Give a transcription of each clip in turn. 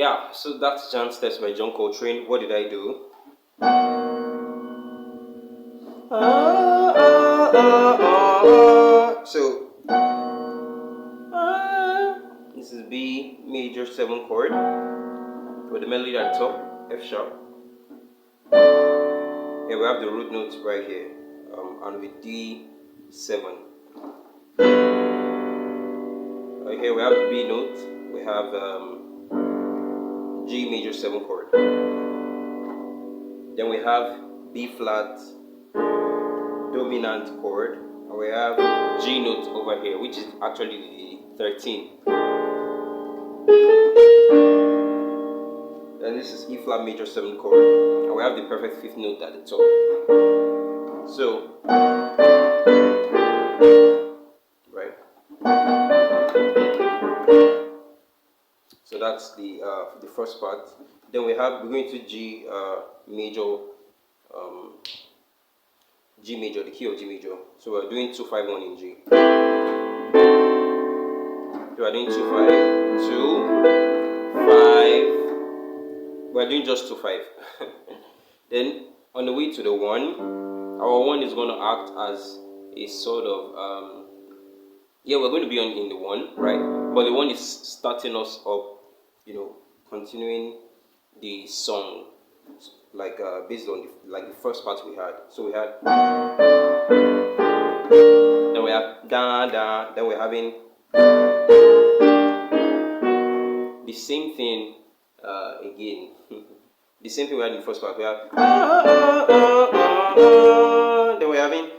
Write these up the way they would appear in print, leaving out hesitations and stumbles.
Yeah, so that's Jan Steps by John Coltrane. What did I do? So this is B major 7 chord with the melody at the top, F sharp. Here we have the root note right here, and with D7. Right here we have the B note. We have G major 7 chord. Then we have B flat dominant chord, and we have G note over here, which is actually the 13. And this is E flat major 7 chord, and we have the perfect 5th note at the top. So, right. So that's the first part. Then we're going to G major, G major, the key of G major. So we're doing 2-5-1 in G. So we're doing 2-5, 2-5. We're doing just 2-5. Then on the way to the 1, our 1 is going to act as a sort of yeah, we're going to be in the 1, right? But the 1 is starting us up, continuing the song, like based on the first part we had. So we had, then we have da da, then we're having the same thing again. The same thing we had in the first part. We have then we're having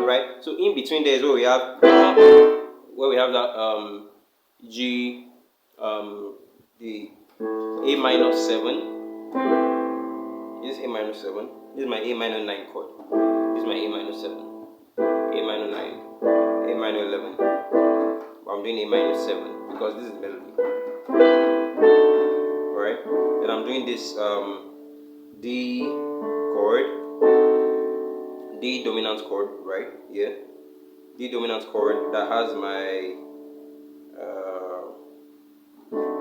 right. So in between there is where we have that G, the A minor 7. This is A minor 7. This is my A minor 9 chord. This is my A minor 7, A minor 9, A minor 11. But I'm doing A minor 7 because this is melody. Alright? And I'm doing this D chord, D dominant chord, right? Yeah. D dominant chord that has my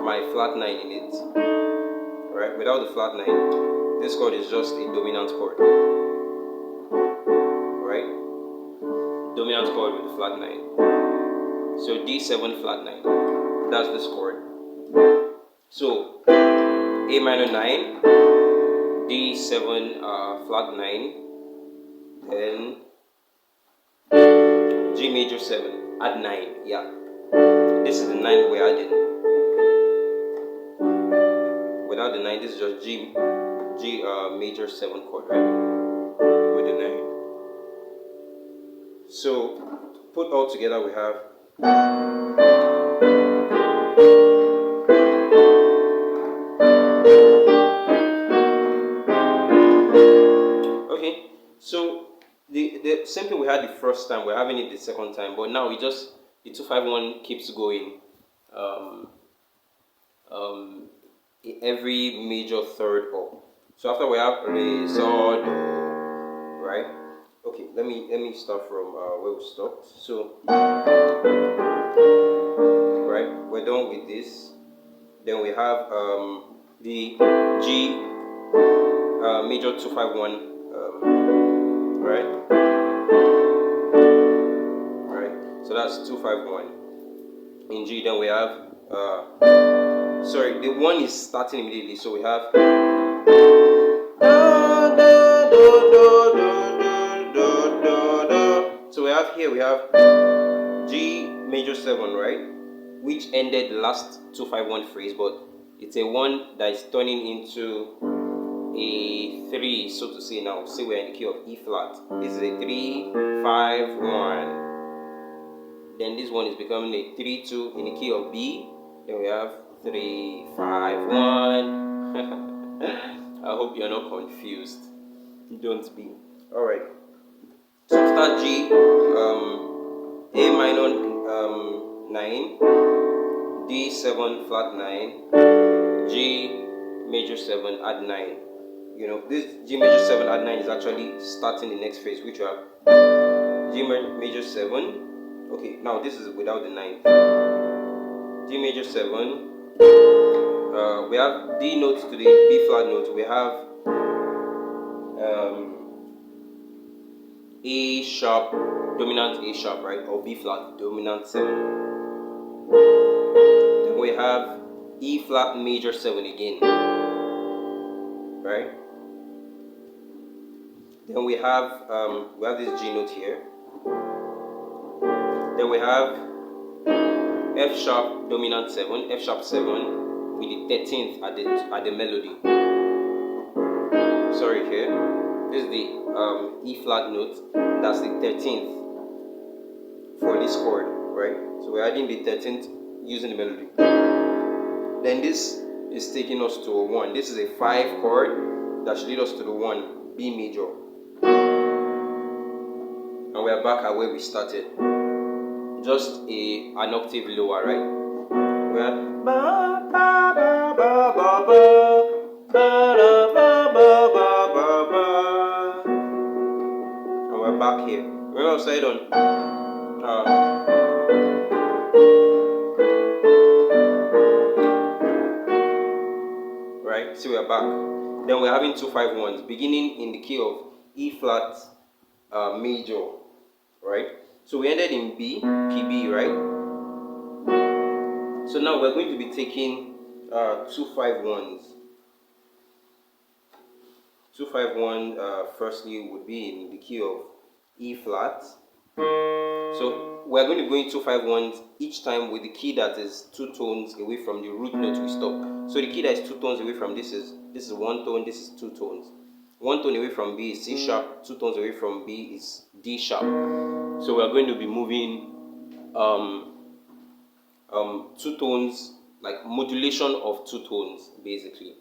my flat 9 in it. Right? Without the flat 9, this chord is just a dominant chord. Right? Dominant chord with the flat 9. So D7 flat 9. That's this chord. So A minor 9, D7 flat 9, then G major 7, add 9, yeah. This is the 9 we're adding. Without the 9, this is just G major 7 chord, right? With the 9. So, put all together we have so the same thing we had the first time, we're having it the second time, but now the 2-5-1 keeps going every major third up. So after we have Re, Sol, Do, right? Okay, let me start from where we stopped. So right, we're done with this. Then we have the G major 2-5-1. Right? So that's 2-5-1 in G. Then we have sorry, the 1 is starting immediately, so we have so we have G major 7, right? Which ended the last 2-5-1 phrase, but it's a 1 that is turning into a 3, so to say. Now, say we're in the key of E flat. This is a 3-5-1. Then this one is becoming a 3-2 in the key of B. Then we have 3-5-1. I hope you're not confused. Don't be. Alright. So after G, A minor 9, D7 flat 9, G major 7 add 9. This G major 7 add 9 is actually starting the next phrase, which you have G major 7. Okay, now this is without the 9. D major 7. We have D note to the B flat note. We have A sharp dominant A sharp, right, or B flat dominant 7. Then we have E flat major 7 again, right? Then we have this G note here. Then we have F sharp dominant 7, F sharp 7 with the 13th at the melody. Sorry, here. This is the E flat note. That's the 13th for this chord, right? So we're adding the 13th using the melody. Then this is taking us to a 1. This is a 5 chord that should lead us to the 1, B major. And we're back at where we started. Just an octave lower, right? We're ba ba ba ba ba ba ba ba ba ba ba. And we're back here. Remember I said on right, so we're back. Then we're having 2 5 1s beginning in the key of E flat major, right? So we ended in B, key B, right? So now we're going to be taking 2 5 1s. 2 5 1 firstly would be in the key of E flat. So we're going to go in 2 5 1s each time with the key that is 2 tones away from the root note we stop. So the key that is 2 tones away from this is 1 tone, this is 2 tones. 1 tone away from B is C sharp, 2 tones away from B is D sharp. So we are going to be moving 2 tones, like modulation of 2 tones basically,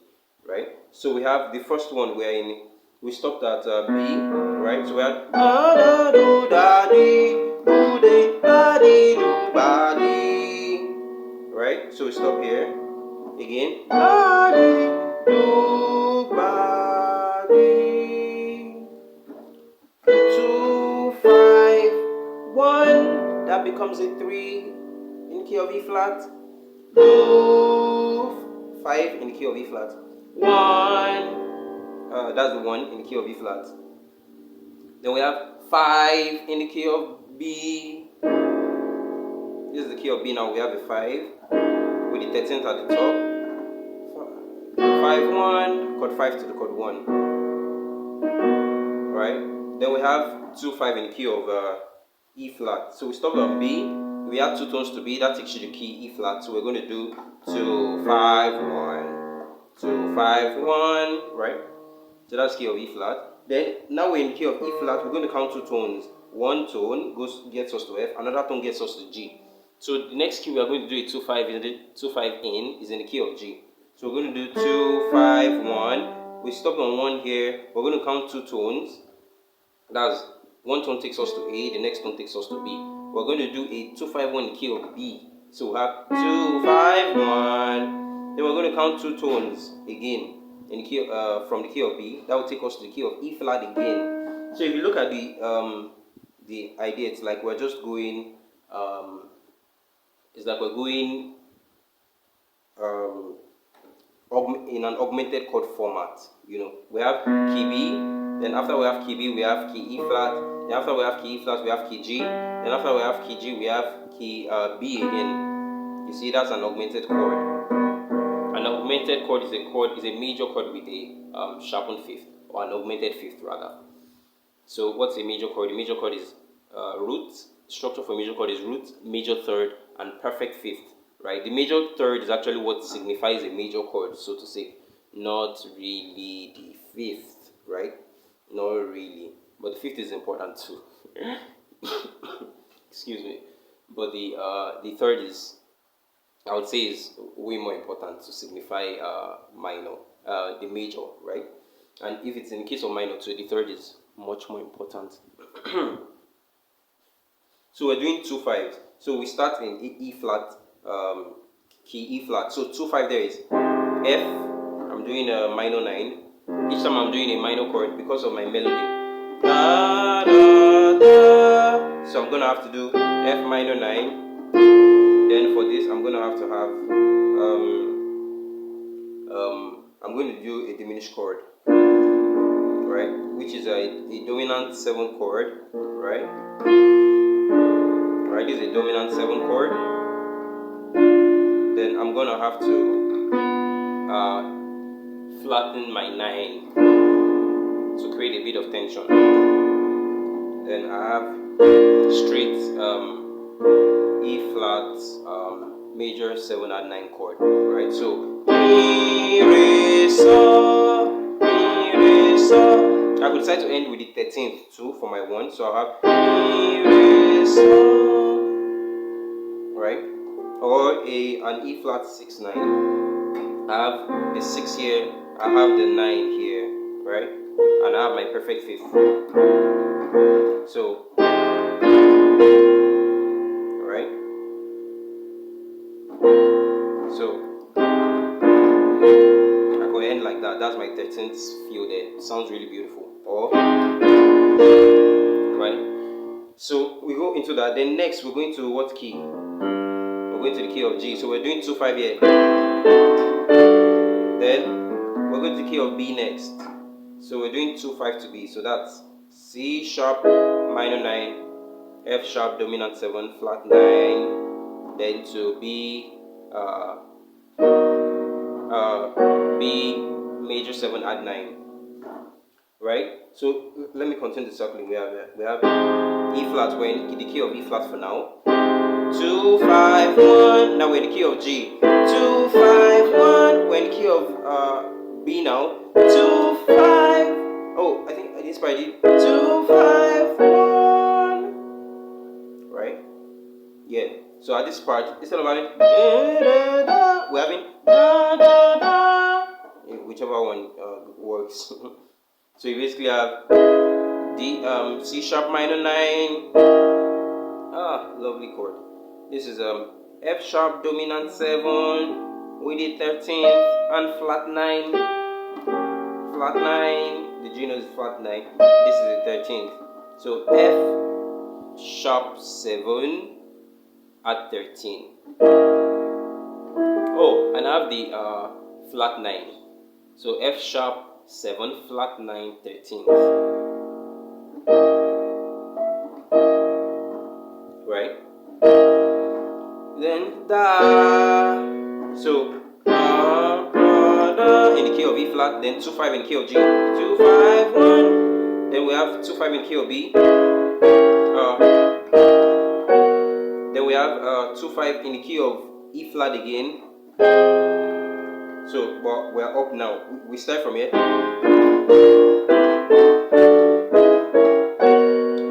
right? So we have the first one we stopped at B, right? So we have da do da di do de da di do ba di, right? So we stop here again, da di do ba di. 2 5 1, that becomes a 3 in key of E flat. 2 5 in key of E flat. 1, that's the 1 in key of E flat. Then we have 5 in the key of B. This is the key of B now. We have the 5 with the 13th at the top. 5 1, chord 5 to the chord 1. Right? Then we have 2 5 in the key of E flat. So we stopped on B. We add 2 tones to B. That takes you to key E flat. So we're going to do 2 5 1, 2 5 1, right? So that's key of E flat. Then now we're in key of E flat. We're going to count 2 tones. 1 tone gets us to F. Another tone gets us to G. So the next key we are going to do a 2 5 in is in the key of G. So we're going to do 2 5 1. We stop on 1 here. We're going to count 2 tones. That's 1 tone takes us to A. The next tone takes us to B. We're going to do a 2 5 1 in the key of B. So we have 2 5 1. Then we're going to count 2 tones again in the key from the key of B. That will take us to the key of E flat again. So if you look at the idea, it's like we're just going. It's like we're going in an augmented chord format. You know, we have key B. Then after we have key B, we have key E flat. Then after we have key E flat, we have key G. Then after we have key G, we have key B again. You see, that's an augmented chord. An augmented chord is a major chord with a sharpened fifth, or an augmented fifth rather. So what's a major chord? A major chord is root. Structure for a major chord is root, major third, and perfect fifth. Right? The major third is actually what signifies a major chord, so to say. Not really the fifth, right? Not really, but the fifth is important too. Excuse me. But the third is, I would say, is way more important to signify minor, the major, right? And if it's in case of minor too, the third is much more important. So we're doing 2 5. So we start in E flat, key E flat. So 2 5 there is F. I'm doing a minor 9. Each time I'm doing a minor chord because of my melody. Da, da, da. So I'm gonna have to do F minor 9. Then for this, I'm gonna have to have I'm going to do a diminished chord, right? Which is a dominant 7 chord, right? Right, this is a dominant 7 chord. Then I'm gonna have to flatten my 9 to create a bit of tension. Then I have straight E flat major 7 add 9 chord, right? So Mi, Re, Sa, Mi, Re, Sa. I could decide to end with the 13th too for my 1, so I'll have Mi, Re, Sa, right? Or an E flat 6 9. I have the 6 here, I have the 9 here, right? And I have my perfect 5th. So, right? So, I go end like that. That's my 13th feel there. It sounds really beautiful. Or, right? So, we go into that. Then next, we're going to what key? We're going to the key of G. So, we're doing 2 5 here. Then, we're going to the key of B next. So, we're doing 2 5 to B. So, that's C sharp minor 9, F sharp dominant 7, flat 9, then to B, B major 7 add 9, right? So let me continue the circling. We have E flat. We're in the key of E flat for now. 2 5 1. Now we're in the key of G. 2 5 1. We're in the key of B now. 2 5. Oh, I think this part I did 2 5 1. Right? Yeah. So at this part, instead of having we're having whichever one works. So you basically have D C sharp minor 9. Lovely chord. This is F sharp dominant 7 with the 13th and flat 9. Flat 9. The G note is flat 9. This is the 13th. So F sharp 7 at 13. Oh, and I have the flat 9. So F sharp 7 flat 9 13th. Right? Then da. So in the key of E flat, then 2 5 in the key of G. 2 5 1. Then we have 2 5 in the key of B. Then we have 2 5 in the key of E flat again. So, but we're up now. We start from here.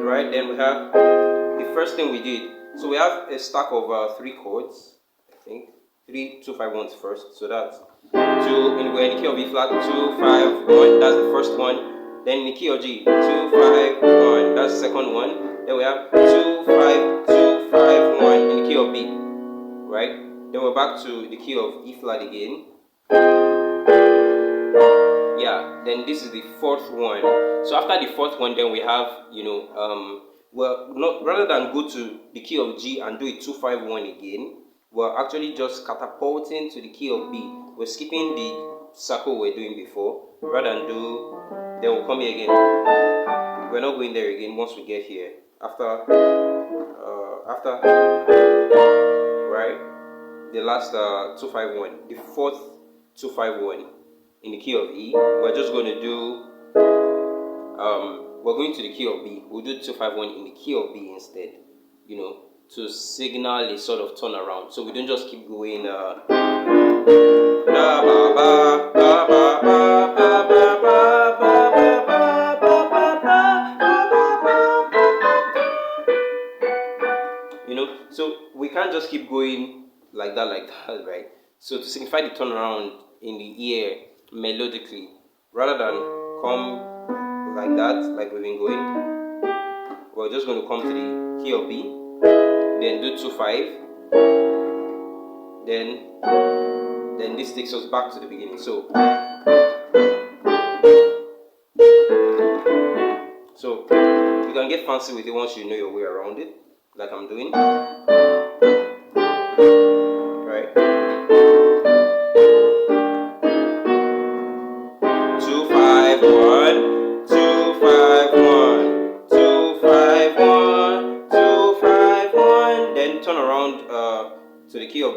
Right, then we have the first thing we did. So we have a stack of 3 chords, I think. 3 2 5 1s first. So that's 2 in the key of E flat, 2 5 1. That's the first one. Then in the key of G, 2 5 1. That's the second one. Then we have 2 5 2 5 1 in the key of B. Right? Then we're back to the key of E flat again. Yeah, then this is the 4th one. So after the 4th one, then we have, well, not rather than go to the key of G and do it 2 5 1 again, we're actually just catapulting to the key of B. We're skipping the circle we're doing before, rather than do, then we'll come here again. We're not going there again once we get here. After, right, the last 2 5 1, the 4th 2 5 1 in the key of E. We're just going to do we're going to the key of B. We'll do 2 5 1 in the key of B instead, to signal a sort of turnaround, so we don't just keep going so we can't just keep going like that, right? So to signify the turnaround in the ear melodically, rather than come like that, like we've been going, we're just going to come to the key of B, then do 2 5, then this takes us back to the beginning. So you can get fancy with it once you know your way around it, like I'm doing. Right?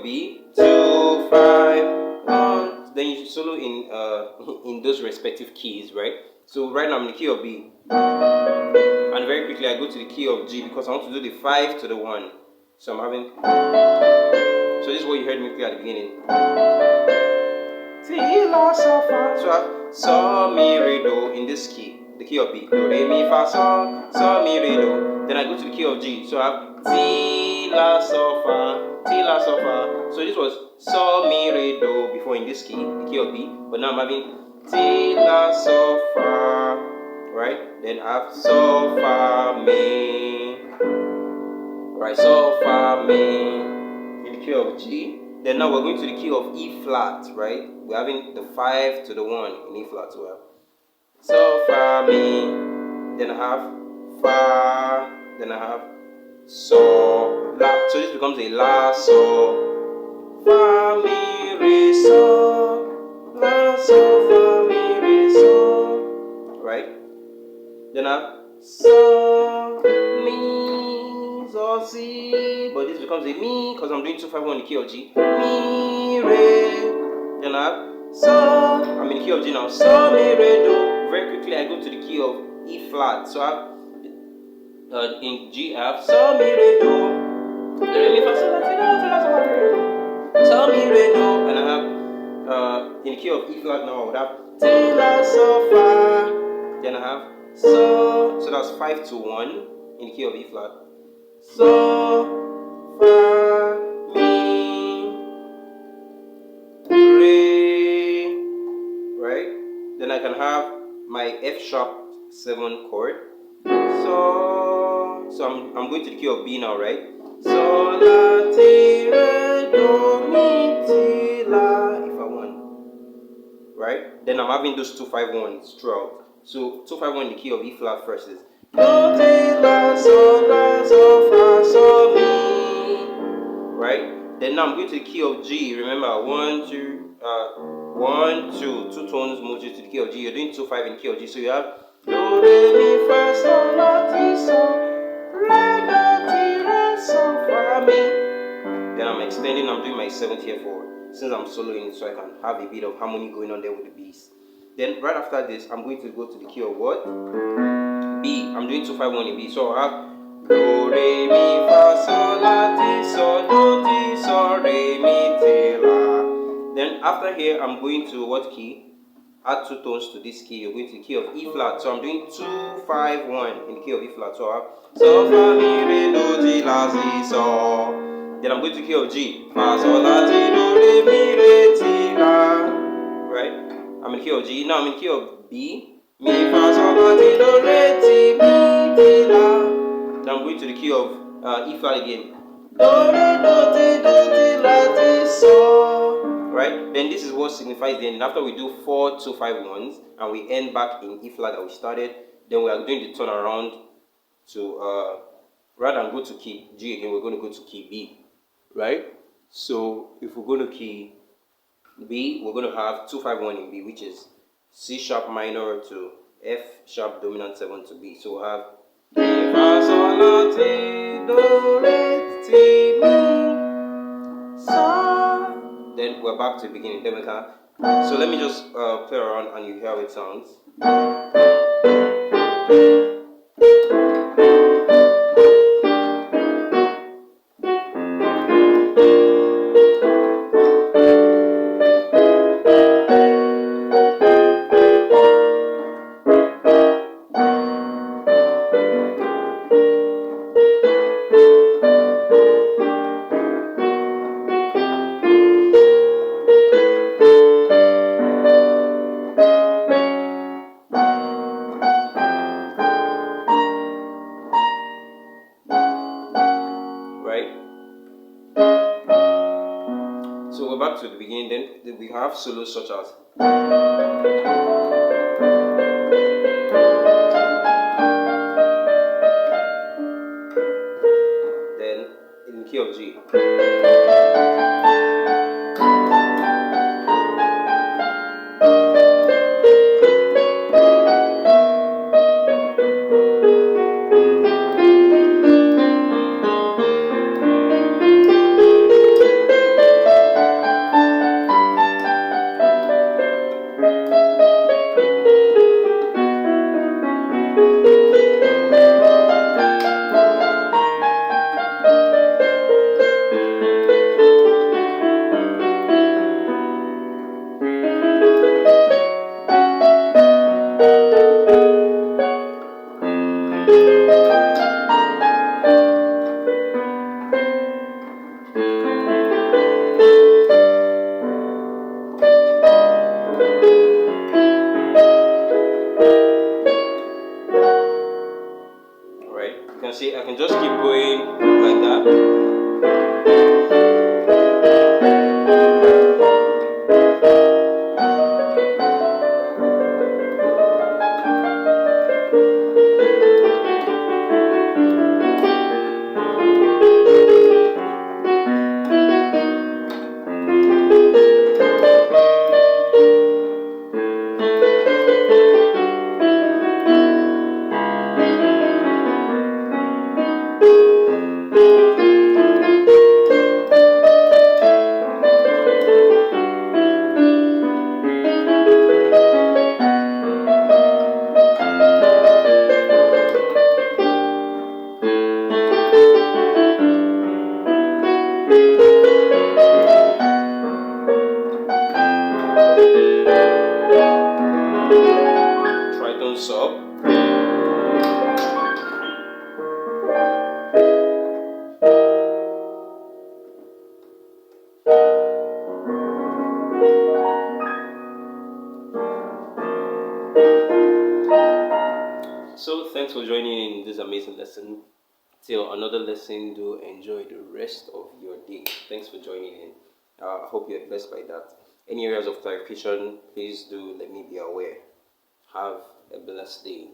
of B, 2, 5, 1. Then you solo in in those respective keys, right? So right now I'm in the key of B, and very quickly I go to the key of G because I want to do the 5 to the 1. So I'm having. So this is what you heard me play at the beginning. So I have so mi re do in this key, the key of B. Do re mi fa so mi re do. Then I go to the key of G. So I have ti la so fa, ti la so fa. So this was so mi re do before in this key, the key of B. But now I'm having ti la so fa, right? Then I have so fa mi, right? So fa mi in the key of G. Then now we're going to the key of E flat, right? We're having the 5 to the 1 in E flat. So so fa mi, then I have fa, then I have so la. So this becomes a la so fa mi re so la so fa mi re so, right? Then I have so mi so si, but this becomes a mi because I'm doing 2 5 1 in the key of G. Mi re. Then I have so. I'm in the key of G now. So mi re do. Very quickly I go to the key of E flat. So I have in G I have so mi re do. Do re mi fa so la ti do so la so la re. So mi re do, and I have in the key of E flat now I would have ti la so fa. Then I have so that's 5 to 1 in the key of E flat. So fa mi re, right? Then I can have my F sharp 7 chord. So I'm going to the key of B now, right? So la ti re do mi ti la if I want, right? Then I'm having those 2 5 1s throughout. So 2 5 1 in the key of E flat first is do ti la so fa so mi, right? Then now I'm going to the key of G. Remember 1 2 1 2 2 tones move you to the key of G. You're doing 2 5 in the key of G. So you have do re mi fa so la ti so re la ti re so fa mi. Then I'm extending. I'm doing my 7th here for since I'm soloing it, so I can have a bit of harmony going on there with the bass. Then right after this, I'm going to go to the key of what? B. I'm doing 2 5 1 in B. So I have do re mi fa so la ti so do ti so re mi ti la. Then after here, I'm going to what key? Add 2 tones to this key. You're going to the key of E flat. So I'm doing 2 5 1 in the key of E flat. So I have so fa mi re do ti la si so. Then I'm going to the key of G. Fa so la ti do re mi re ti la. Right? I'm in the key of G. Now I'm in the key of B. Mi fa so la ti do re ti mi ti la. Then I'm going to the key of E flat again. Do re do ti la ti so. Right? Then this is what signifies the end. After we do 4 2 5 1s and we end back in E flat that we started, then we are doing the turnaround to rather than go to key G again, we're going to go to key B. Right? So if we're going to key B, we're going to have 2 5 1 in B, which is C sharp minor to F sharp dominant 7 to B. So we'll have Mi fa sol la ti do re ti mi so. Then we're back to the beginning. Then we can. So let me just play around and you hear how it sounds. So we're back to the beginning. Then we have solos such as then in the key of G. thanks for joining in this amazing lesson. Till another lesson, do enjoy the rest of your day. Thanks for joining in. I hope you're blessed by that. Any areas of clarification, please do let me be aware. Have a blessed day.